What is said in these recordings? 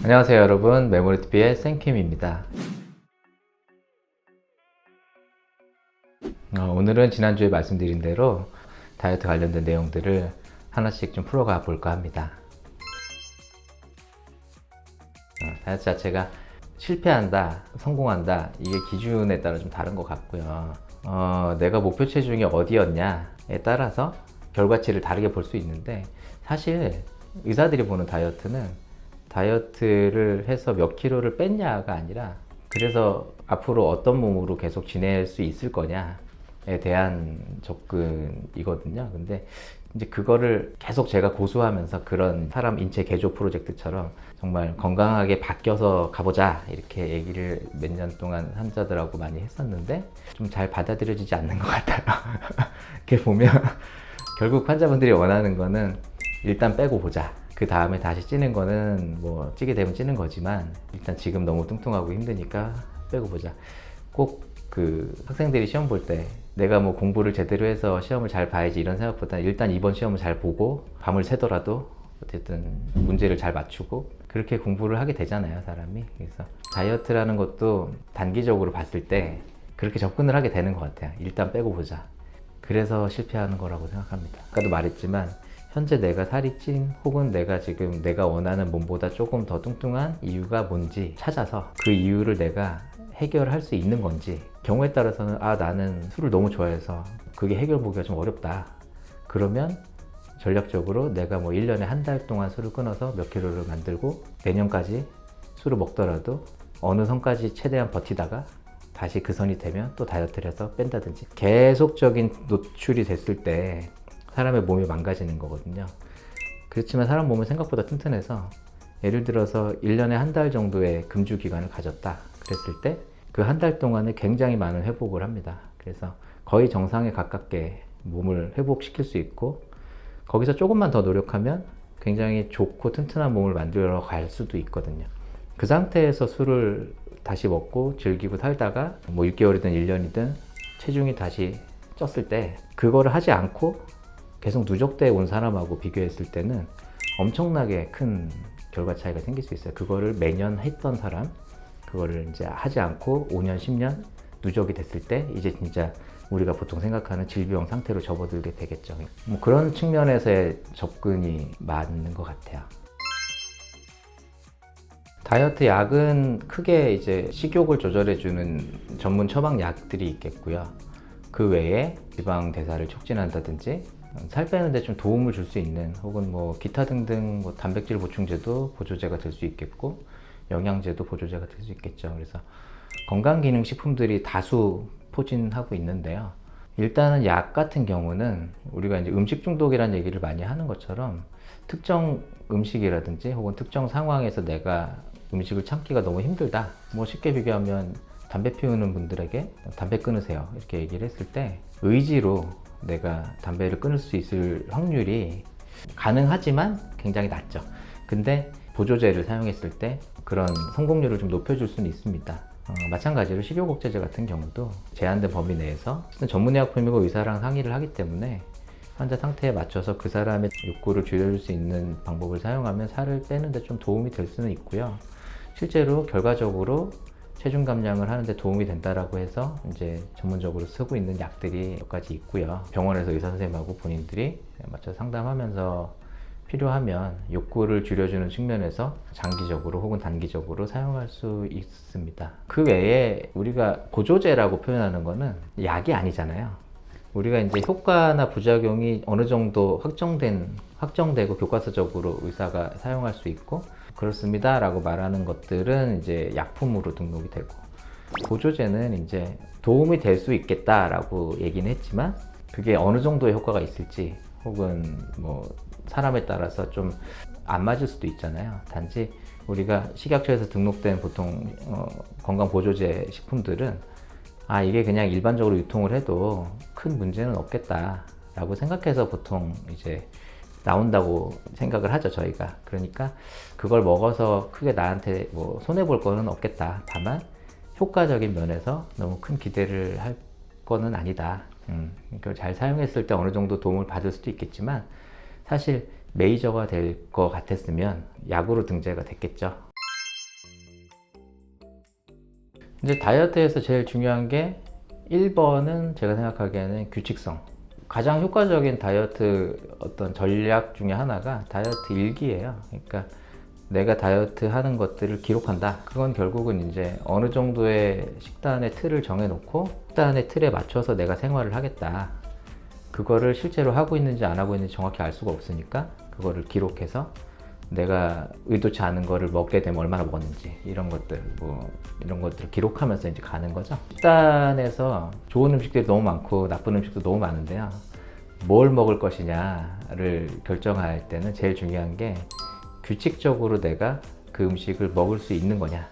안녕하세요 여러분, 메모리TV의 쌤킴입니다. 오늘은 지난주에 말씀드린 대로 다이어트 관련된 내용들을 하나씩 좀 풀어가 볼까 합니다. 다이어트 자체가 실패한다, 성공한다, 이게 기준에 따라 좀 다른 것 같고요. 내가 목표 체중이 어디였냐에 따라서 결과치를 다르게 볼 수 있는데, 사실 의사들이 보는 다이어트를 해서 몇 킬로를 뺐냐가 아니라, 그래서 앞으로 어떤 몸으로 계속 지낼 수 있을 거냐에 대한 접근이거든요. 근데 이제 그거를 계속 제가 고수하면서 그런 사람 인체 개조 프로젝트처럼 정말 건강하게 바뀌어서 가보자, 이렇게 얘기를 몇 년 동안 환자들하고 많이 했었는데 좀 잘 받아들여지지 않는 것 같아요. 이렇게 보면 결국 환자분들이 원하는 거는 일단 빼고 보자, 그 다음에 다시 찌는 거는 뭐 찌게 되면 찌는 거지만 일단 지금 너무 뚱뚱하고 힘드니까 빼고 보자. 꼭 그 학생들이 시험 볼 때 내가 뭐 공부를 제대로 해서 시험을 잘 봐야지 이런 생각보다 일단 이번 시험을 잘 보고 밤을 새더라도 어쨌든 문제를 잘 맞추고 그렇게 공부를 하게 되잖아요, 사람이. 그래서 다이어트라는 것도 단기적으로 봤을 때 그렇게 접근을 하게 되는 것 같아요. 일단 빼고 보자. 그래서 실패하는 거라고 생각합니다. 아까도 말했지만 현재 내가 살이 찐, 혹은 내가 지금 내가 원하는 몸보다 조금 더 뚱뚱한 이유가 뭔지 찾아서 그 이유를 내가 해결할 수 있는 건지, 경우에 따라서는 나는 술을 너무 좋아해서 그게 해결 보기가 좀 어렵다, 그러면 전략적으로 내가 뭐 1년에 한 달 동안 술을 끊어서 몇 킬로를 만들고 내년까지 술을 먹더라도 어느 선까지 최대한 버티다가 다시 그 선이 되면 또 다이어트를 해서 뺀다든지, 계속적인 노출이 됐을 때 사람의 몸이 망가지는 거거든요. 그렇지만 사람 몸은 생각보다 튼튼해서, 예를 들어서 1년에 한 달 정도의 금주 기간을 가졌다 그랬을 때 그 한 달 동안에 굉장히 많은 회복을 합니다. 그래서 거의 정상에 가깝게 몸을 회복시킬 수 있고, 거기서 조금만 더 노력하면 굉장히 좋고 튼튼한 몸을 만들어 갈 수도 있거든요. 그 상태에서 술을 다시 먹고 즐기고 살다가 뭐 6개월이든 1년이든 체중이 다시 쪘을 때, 그거를 하지 않고 계속 누적돼 온 사람하고 비교했을 때는 엄청나게 큰 결과 차이가 생길 수 있어요. 그거를 매년 했던 사람, 그거를 이제 하지 않고 5년, 10년 누적이 됐을 때 이제 진짜 우리가 보통 생각하는 질병 상태로 접어들게 되겠죠. 뭐 그런 측면에서의 접근이 맞는 것 같아요. 다이어트 약은 크게 이제 식욕을 조절해주는 전문 처방 약들이 있겠고요. 그 외에 지방 대사를 촉진한다든지 살 빼는데 좀 도움을 줄 수 있는, 혹은 뭐 기타 등등 뭐 단백질 보충제도 보조제가 될 수 있겠고, 영양제도 보조제가 될 수 있겠죠. 그래서 건강기능식품들이 다수 포진하고 있는데요. 일단은 약 같은 경우는 우리가 이제 음식 중독이라는 얘기를 많이 하는 것처럼 특정 음식이라든지 혹은 특정 상황에서 내가 음식을 참기가 너무 힘들다, 뭐 쉽게 비교하면 담배 피우는 분들에게 담배 끊으세요 이렇게 얘기를 했을 때 의지로 내가 담배를 끊을 수 있을 확률이 가능하지만 굉장히 낮죠. 근데 보조제를 사용했을 때 그런 성공률을 좀 높여줄 수는 있습니다. 마찬가지로 식욕억제제 같은 경우도 제한된 범위 내에서 전문의약품이고 의사랑 상의를 하기 때문에 환자 상태에 맞춰서 그 사람의 욕구를 줄여줄 수 있는 방법을 사용하면 살을 빼는데 좀 도움이 될 수는 있고요. 실제로 결과적으로 체중 감량을 하는데 도움이 된다라고 해서 이제 전문적으로 쓰고 있는 약들이 몇 가지 있고요. 병원에서 의사 선생님하고 본인들이 맞춰 상담하면서 필요하면 욕구를 줄여주는 측면에서 장기적으로 혹은 단기적으로 사용할 수 있습니다. 그 외에 우리가 보조제라고 표현하는 거는 약이 아니잖아요. 우리가 이제 효과나 부작용이 어느 정도 확정되고 교과서적으로 의사가 사용할 수 있고 그렇습니다 라고 말하는 것들은 이제 약품으로 등록이 되고, 보조제는 이제 도움이 될 수 있겠다라고 얘기는 했지만 그게 어느 정도의 효과가 있을지, 혹은 뭐 사람에 따라서 좀 안 맞을 수도 있잖아요. 단지 우리가 식약처에서 등록된 보통 건강보조제 식품들은 이게 그냥 일반적으로 유통을 해도 큰 문제는 없겠다 라고 생각해서 보통 이제 나온다고 생각을 하죠, 저희가. 그러니까 그걸 먹어서 크게 나한테 뭐 손해볼 거는 없겠다, 다만 효과적인 면에서 너무 큰 기대를 할 거는 아니다. 그걸 잘 사용했을 때 어느 정도 도움을 받을 수도 있겠지만, 사실 메이저가 될 것 같았으면 약으로 등재가 됐겠죠. 이제 다이어트에서 제일 중요한 게 1번은 제가 생각하기에는 규칙성. 가장 효과적인 다이어트 어떤 전략 중에 하나가 다이어트 일기예요. 그러니까 내가 다이어트 하는 것들을 기록한다. 그건 결국은 이제 어느 정도의 식단의 틀을 정해놓고 식단의 틀에 맞춰서 내가 생활을 하겠다. 그거를 실제로 하고 있는지 안 하고 있는지 정확히 알 수가 없으니까 그거를 기록해서 내가 의도치 않은 거를 먹게 되면 얼마나 먹었는지 이런 것들 이런 것들을 기록하면서 이제 가는 거죠. 식단에서 좋은 음식들이 너무 많고 나쁜 음식도 너무 많은데요. 뭘 먹을 것이냐를 결정할 때는 제일 중요한 게 규칙적으로 내가 그 음식을 먹을 수 있는 거냐.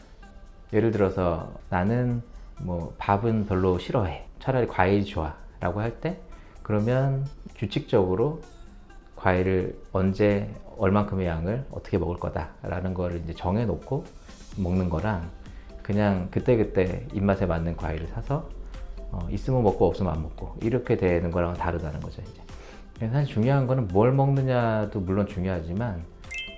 예를 들어서 나는 뭐 밥은 별로 싫어해. 차라리 과일이 좋아. 라고 할 때 그러면 규칙적으로 과일을 언제 얼만큼의 양을 어떻게 먹을 거다라는 거를 이제 정해놓고 먹는 거랑 그냥 그때그때 입맛에 맞는 과일을 사서 있으면 먹고 없으면 안 먹고 이렇게 되는 거랑은 다르다는 거죠. 이제. 사실 중요한 거는 뭘 먹느냐도 물론 중요하지만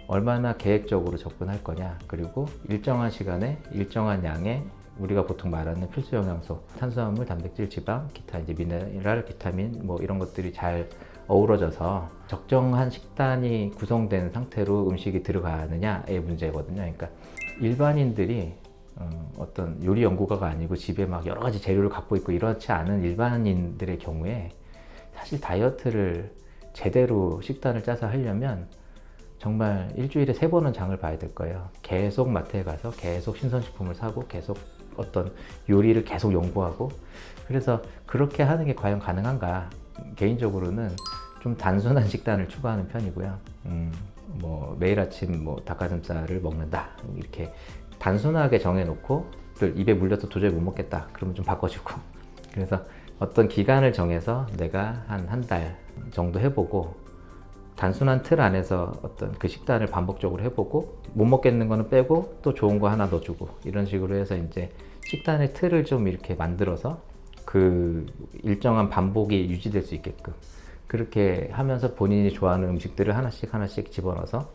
얼마나 계획적으로 접근할 거냐, 그리고 일정한 시간에 일정한 양의 우리가 보통 말하는 필수 영양소, 탄수화물, 단백질, 지방, 기타 이제 미네랄, 비타민 뭐 이런 것들이 잘 어우러져서 적정한 식단이 구성된 상태로 음식이 들어가느냐의 문제거든요. 그러니까 일반인들이 어떤 요리 연구가가 아니고 집에 막 여러 가지 재료를 갖고 있고 이렇지 않은 일반인들의 경우에 사실 다이어트를 제대로 식단을 짜서 하려면 정말 일주일에 3번은 장을 봐야 될 거예요. 계속 마트에 가서 계속 신선식품을 사고 계속 어떤 요리를 계속 연구하고, 그래서 그렇게 하는 게 과연 가능한가? 개인적으로는 좀 단순한 식단을 추구하는 편이고요. 뭐 매일 아침 뭐 닭가슴살을 먹는다 이렇게 단순하게 정해놓고 입에 물려서 도저히 못 먹겠다 그러면 좀 바꿔주고, 그래서 어떤 기간을 정해서 내가 한 달 정도 해보고 단순한 틀 안에서 어떤 그 식단을 반복적으로 해보고 못 먹겠는 거는 빼고 또 좋은 거 하나 넣어주고 이런 식으로 해서 이제 식단의 틀을 좀 이렇게 만들어서 그 일정한 반복이 유지될 수 있게끔 그렇게 하면서 본인이 좋아하는 음식들을 하나씩 하나씩 집어넣어서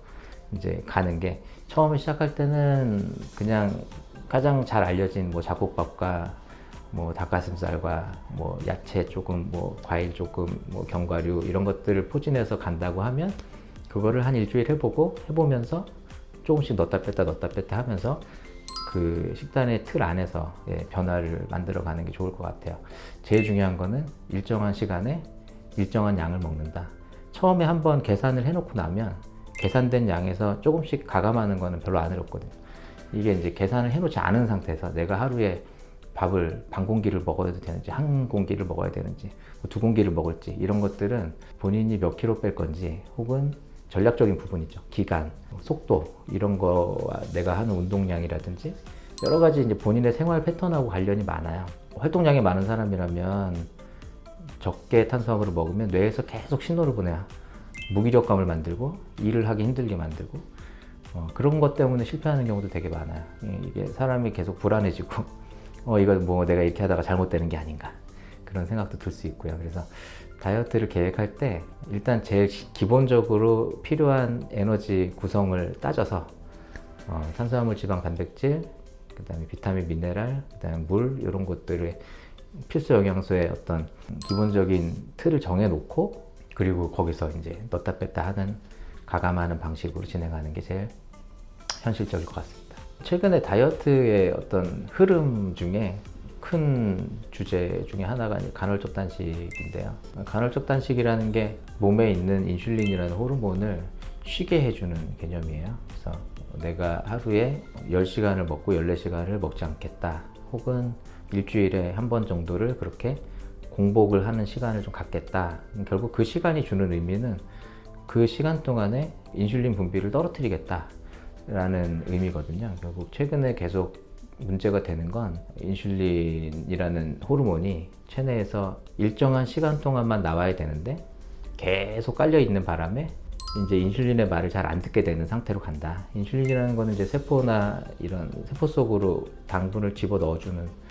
이제 가는 게, 처음에 시작할 때는 그냥 가장 잘 알려진 뭐 잡곡밥과 뭐 닭가슴살과 뭐 야채 조금 뭐 과일 조금 뭐 견과류 이런 것들을 포진해서 간다고 하면 그거를 한 일주일 해보면서 조금씩 넣었다 뺐다 하면서 그 식단의 틀 안에서 변화를 만들어 가는 게 좋을 것 같아요. 제일 중요한 거는 일정한 시간에 일정한 양을 먹는다. 처음에 한번 계산을 해놓고 나면 계산된 양에서 조금씩 가감하는 거는 별로 안 어렵거든요. 이게 이제 계산을 해놓지 않은 상태에서 내가 하루에 밥을 반 공기를 먹어야 되는지 한 공기를 먹어야 되는지 두 공기를 먹을지 이런 것들은 본인이 몇 킬로 뺄 건지 혹은 전략적인 부분이죠. 기간, 속도 이런 거와 내가 하는 운동량이라든지 여러 가지 이제 본인의 생활 패턴하고 관련이 많아요. 활동량이 많은 사람이라면 적게 탄수화물을 먹으면 뇌에서 계속 신호를 보내야 무기력감을 만들고 일을 하기 힘들게 만들고 그런 것 때문에 실패하는 경우도 되게 많아요. 이게 사람이 계속 불안해지고 이거 뭐 내가 이렇게 하다가 잘못되는 게 아닌가 그런 생각도 들 수 있고요. 그래서 다이어트를 계획할 때 일단 제일 기본적으로 필요한 에너지 구성을 따져서 탄수화물, 지방, 단백질, 그 다음에 비타민, 미네랄, 그 다음에 물 이런 것들을 필수 영양소의 어떤 기본적인 틀을 정해 놓고 그리고 거기서 이제 넣다 뺐다 하는 가감하는 방식으로 진행하는 게 제일 현실적일 것 같습니다. 최근에 다이어트의 어떤 흐름 중에 큰 주제 중에 하나가 간헐적 단식인데요. 간헐적 단식이라는 게 몸에 있는 인슐린이라는 호르몬을 쉬게 해주는 개념이에요. 그래서 내가 하루에 10시간을 먹고 14시간을 먹지 않겠다. 혹은 일주일에 한 번 정도를 그렇게 공복을 하는 시간을 좀 갖겠다. 결국 그 시간이 주는 의미는 그 시간 동안에 인슐린 분비를 떨어뜨리겠다 라는 의미거든요. 결국 최근에 계속 문제가 되는 건 인슐린이라는 호르몬이 체내에서 일정한 시간 동안만 나와야 되는데 계속 깔려 있는 바람에 이제 인슐린의 말을 잘 안 듣게 되는 상태로 간다. 인슐린이라는 거는 이제 세포나 이런 세포 속으로 당분을 집어 넣어주는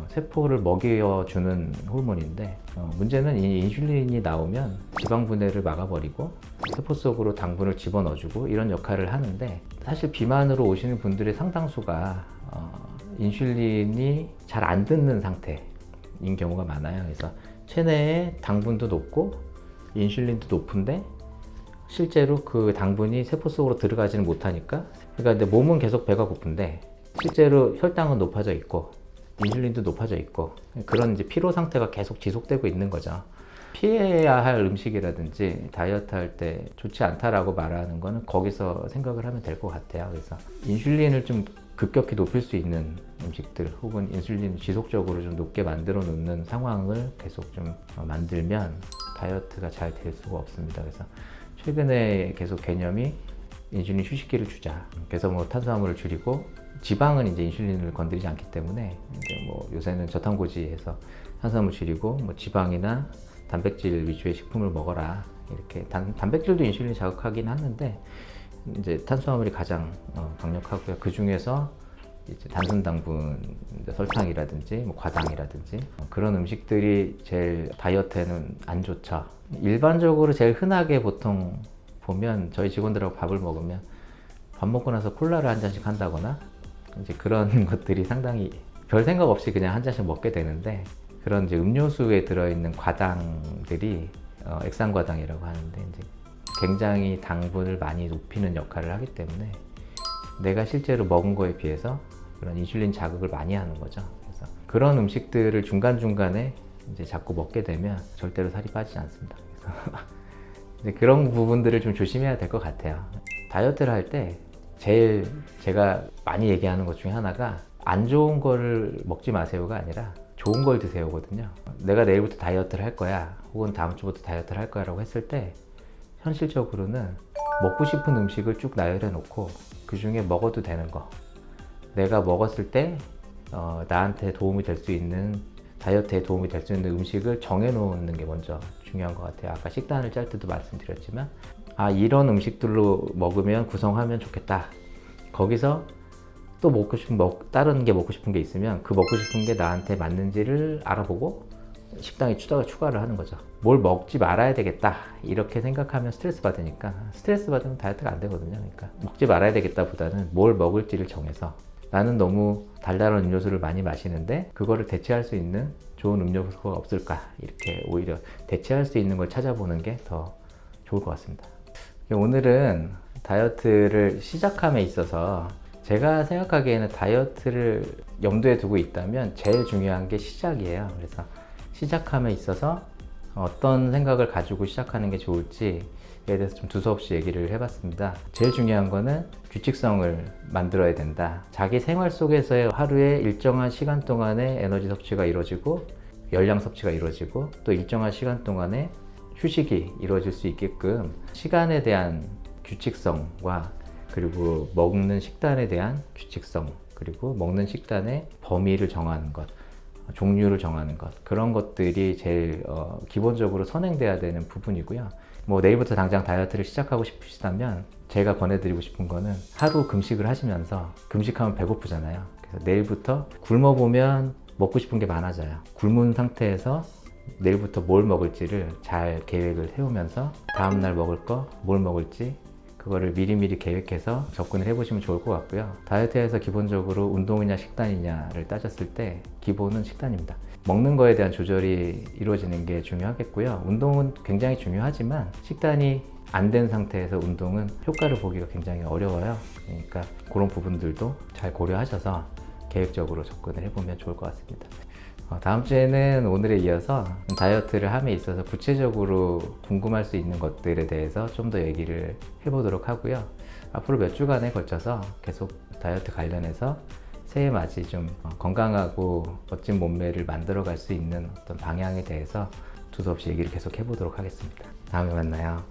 세포를 먹여주는 호르몬인데 문제는 이 인슐린이 나오면 지방 분해를 막아버리고 세포 속으로 당분을 집어넣어주고 이런 역할을 하는데, 사실 비만으로 오시는 분들의 상당수가 인슐린이 잘 안 듣는 상태인 경우가 많아요. 그래서 체내에 당분도 높고 인슐린도 높은데 실제로 그 당분이 세포 속으로 들어가지는 못하니까, 그러니까 근데 몸은 계속 배가 고픈데 실제로 혈당은 높아져 있고 인슐린도 높아져 있고, 그런 이제 피로 상태가 계속 지속되고 있는 거죠. 피해야 할 음식이라든지 다이어트 할 때 좋지 않다라고 말하는 거는 거기서 생각을 하면 될 것 같아요. 그래서 인슐린을 좀 급격히 높일 수 있는 음식들, 혹은 인슐린을 지속적으로 좀 높게 만들어 놓는 상황을 계속 좀 만들면 다이어트가 잘 될 수가 없습니다. 그래서 최근에 계속 개념이 인슐린 휴식기를 주자. 그래서 뭐 탄수화물을 줄이고, 지방은 이제 인슐린을 건드리지 않기 때문에 이제 뭐 요새는 저탄고지해서 탄수화물 줄이고, 뭐 지방이나 단백질 위주의 식품을 먹어라. 이렇게 단백질도 인슐린 자극하긴 하는데 이제 탄수화물이 가장 강력하고요. 그 중에서 이제 단순당분, 설탕이라든지 뭐 과당이라든지 그런 음식들이 제일 다이어트에는 안 좋죠. 일반적으로 제일 흔하게 보통 보면 저희 직원들하고 밥을 먹으면 밥 먹고 나서 콜라를 한 잔씩 한다거나 이제 그런 것들이 상당히 별 생각 없이 그냥 한 잔씩 먹게 되는데, 그런 이제 음료수에 들어있는 과당들이 액상과당이라고 하는데 이제 굉장히 당분을 많이 높이는 역할을 하기 때문에 내가 실제로 먹은 거에 비해서 그런 인슐린 자극을 많이 하는 거죠. 그래서 그런 음식들을 중간중간에 이제 자꾸 먹게 되면 절대로 살이 빠지지 않습니다. 그래서 이제 그런 부분들을 좀 조심해야 될 것 같아요. 다이어트를 할 때 제일 제가 많이 얘기하는 것 중에 하나가 안 좋은 거를 먹지 마세요가 아니라 좋은 걸 드세요거든요. 내가 내일부터 다이어트를 할 거야, 혹은 다음 주부터 다이어트를 할 거야 라고 했을 때 현실적으로는 먹고 싶은 음식을 쭉 나열해 놓고 그 중에 먹어도 되는 거, 내가 먹었을 때 나한테 도움이 될 수 있는, 다이어트에 도움이 될 수 있는 음식을 정해 놓는 게 먼저 중요한 것 같아요. 아까 식단을 짤 때도 말씀드렸지만, 이런 음식들로 먹으면 구성하면 좋겠다. 거기서 또 먹고 싶은 다른 게 먹고 싶은 게 있으면 그 먹고 싶은 게 나한테 맞는지를 알아보고 식당에 추가를 하는 거죠. 뭘 먹지 말아야 되겠다 이렇게 생각하면 스트레스 받으니까, 스트레스 받으면 다이어트가 안 되거든요. 그러니까 먹지 말아야 되겠다 보다는 뭘 먹을지를 정해서, 나는 너무 달달한 음료수를 많이 마시는데 그거를 대체할 수 있는 좋은 음료수가 없을까, 이렇게 오히려 대체할 수 있는 걸 찾아보는 게 더 좋을 것 같습니다. 오늘은 다이어트를 시작함에 있어서 제가 생각하기에는 다이어트를 염두에 두고 있다면 제일 중요한 게 시작이에요. 그래서 시작함에 있어서 어떤 생각을 가지고 시작하는 게 좋을지에 대해서 좀 두서없이 얘기를 해봤습니다. 제일 중요한 거는 규칙성을 만들어야 된다. 자기 생활 속에서의 하루에 일정한 시간 동안에 에너지 섭취가 이루어지고 열량 섭취가 이루어지고 또 일정한 시간 동안에 휴식이 이루어질 수 있게끔 시간에 대한 규칙성과, 그리고 먹는 식단에 대한 규칙성, 그리고 먹는 식단의 범위를 정하는 것, 종류를 정하는 것, 그런 것들이 제일 기본적으로 선행돼야 되는 부분이고요. 뭐 내일부터 당장 다이어트를 시작하고 싶으시다면 제가 권해드리고 싶은 거는 하루 금식을 하시면서, 금식하면 배고프잖아요. 그래서 내일부터 굶어보면 먹고 싶은 게 많아져요. 굶은 상태에서 내일부터 뭘 먹을지를 잘 계획을 세우면서 다음날 먹을 거, 뭘 먹을지 그거를 미리미리 계획해서 접근을 해보시면 좋을 것 같고요. 다이어트에서 기본적으로 운동이냐 식단이냐를 따졌을 때 기본은 식단입니다. 먹는 거에 대한 조절이 이루어지는 게 중요하겠고요. 운동은 굉장히 중요하지만 식단이 안 된 상태에서 운동은 효과를 보기가 굉장히 어려워요. 그러니까 그런 부분들도 잘 고려하셔서 계획적으로 접근을 해보면 좋을 것 같습니다. 다음 주에는 오늘에 이어서 다이어트를 함에 있어서 구체적으로 궁금할 수 있는 것들에 대해서 좀 더 얘기를 해보도록 하고요. 앞으로 몇 주간에 걸쳐서 계속 다이어트 관련해서 새해 맞이 좀 건강하고 멋진 몸매를 만들어 갈 수 있는 어떤 방향에 대해서 두서없이 얘기를 계속 해보도록 하겠습니다. 다음에 만나요.